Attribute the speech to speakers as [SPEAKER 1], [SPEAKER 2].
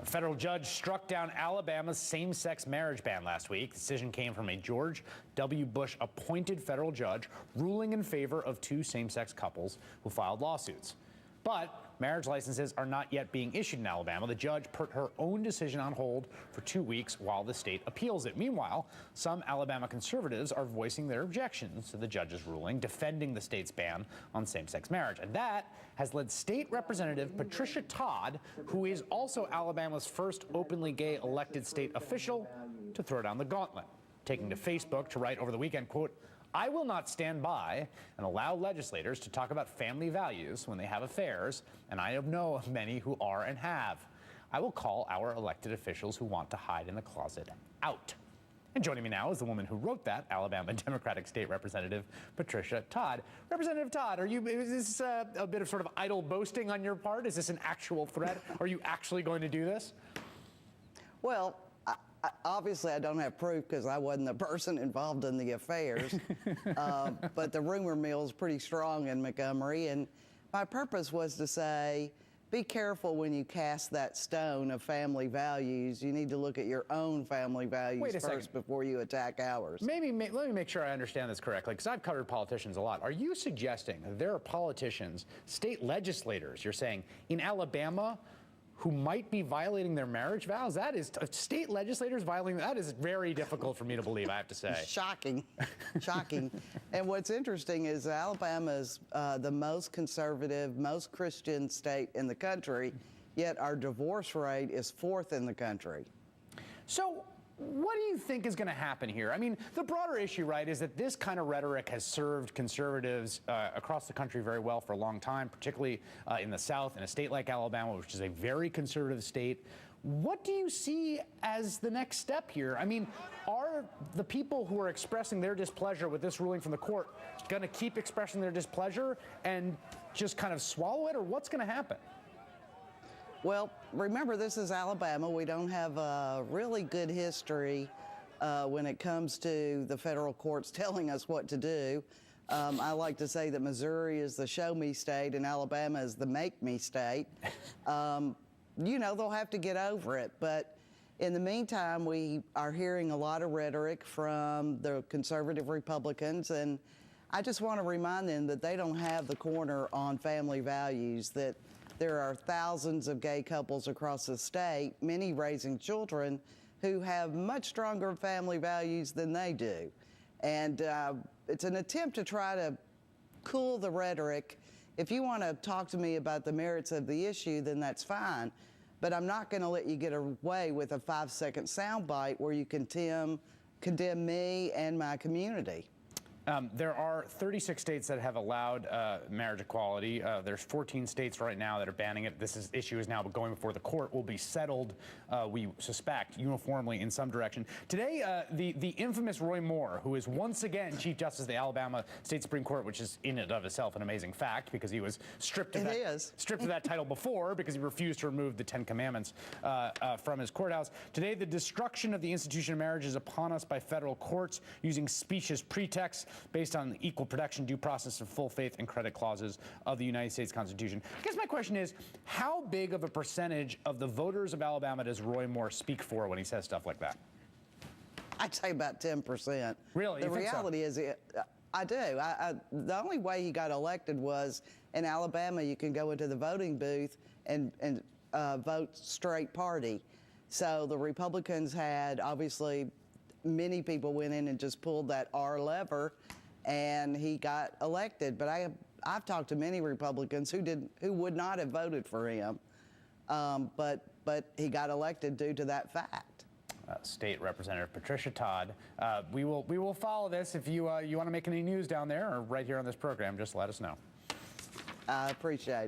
[SPEAKER 1] federal judge struck down Alabama's same-sex marriage ban last week. The decision came from a George W. Bush-appointed federal judge ruling in favor of two same-sex couples who filed lawsuits. But marriage licenses are not yet being issued in Alabama. The judge put her own decision on hold for 2 weeks while the state appeals it. Meanwhile, some Alabama conservatives are voicing their objections to the judge's ruling, defending the state's ban on same-sex marriage. And that has led State Representative Patricia Todd, who is also Alabama's first openly gay elected state official, to throw down the gauntlet, taking to Facebook to write over the weekend, quote, "I will not stand by and allow legislators to talk about family values when they have affairs, and I know of many who are and have. I will call our elected officials who want to hide in the closet out." And joining me now is the woman who wrote that, Alabama Democratic State Representative Patricia Todd. Representative Todd, is this a bit of sort of idle boasting on your part? Is this an actual threat? Are you actually going to do this?
[SPEAKER 2] Well, obviously, I don't have proof because I wasn't the person involved in the affairs, but the rumor mill is pretty strong in Montgomery, and my purpose was to say, be careful when you cast that stone of family values. You need to look at your own family values first before you attack ours.
[SPEAKER 1] Let me make sure I understand this correctly, because I've covered politicians a lot. Are you suggesting that there are politicians, state legislators, you're saying, in Alabama, who might be violating their marriage vows? That is, state legislators violating, that is very difficult for me to believe, I have to say.
[SPEAKER 2] Shocking, shocking. And what's interesting is Alabama is the most conservative, most Christian state in the country, yet our divorce rate is 4th in the country.
[SPEAKER 1] So what do you think is going to happen here? I mean, the broader issue, right, is that this kind of rhetoric has served conservatives across the country very well for a long time, particularly in the South, in a state like Alabama, which is a very conservative state. What do you see as the next step here? I mean, are the people who are expressing their displeasure with this ruling from the court going to keep expressing their displeasure and just kind of swallow it, or what's going to happen?
[SPEAKER 2] Well, remember, this is Alabama. We don't have a really good history when it comes to the federal courts telling us what to do. I like to say that Missouri is the show me state and Alabama is the make me state. You know, they'll have to get over it. But in the meantime, we are hearing a lot of rhetoric from the conservative Republicans, and I just want to remind them that they don't have the corner on family values, that there are thousands of gay couples across the state, many raising children, who have much stronger family values than they do. And it's an attempt to try to cool the rhetoric. If you want to talk to me about the merits of the issue, then that's fine. But I'm not going to let you get away with a 5-second soundbite where you condemn me and my community.
[SPEAKER 1] There are 36 states that have allowed marriage equality. There's 14 states right now that are banning it. This issue is now going before the court, will be settled, we suspect, uniformly in some direction. Today, the infamous Roy Moore, who is once again Chief Justice of the Alabama State Supreme Court, which is in and of itself an amazing fact, because he was stripped of that title before because he refused to remove the 10 Commandments from his courthouse. Today, the destruction of the institution of marriage is upon us by federal courts using specious pretexts based on the equal protection, due process, and full faith and credit clauses of the United States Constitution. I guess my question is, how big of a percentage of the voters of Alabama does Roy Moore speak for when he says stuff like that?
[SPEAKER 2] I'd say about 10%.
[SPEAKER 1] Really?
[SPEAKER 2] The reality is, I do. The only way he got elected was in Alabama, you can go into the voting booth and vote straight party. So the Republicans had, obviously, many people went in and just pulled that R lever, and he got elected. But I've talked to many Republicans who would not have voted for him, but he got elected due to that fact.
[SPEAKER 1] State Representative Patricia Todd, we will follow this. If you want to make any news down there or right here on this program, just let us know.
[SPEAKER 2] I appreciate it.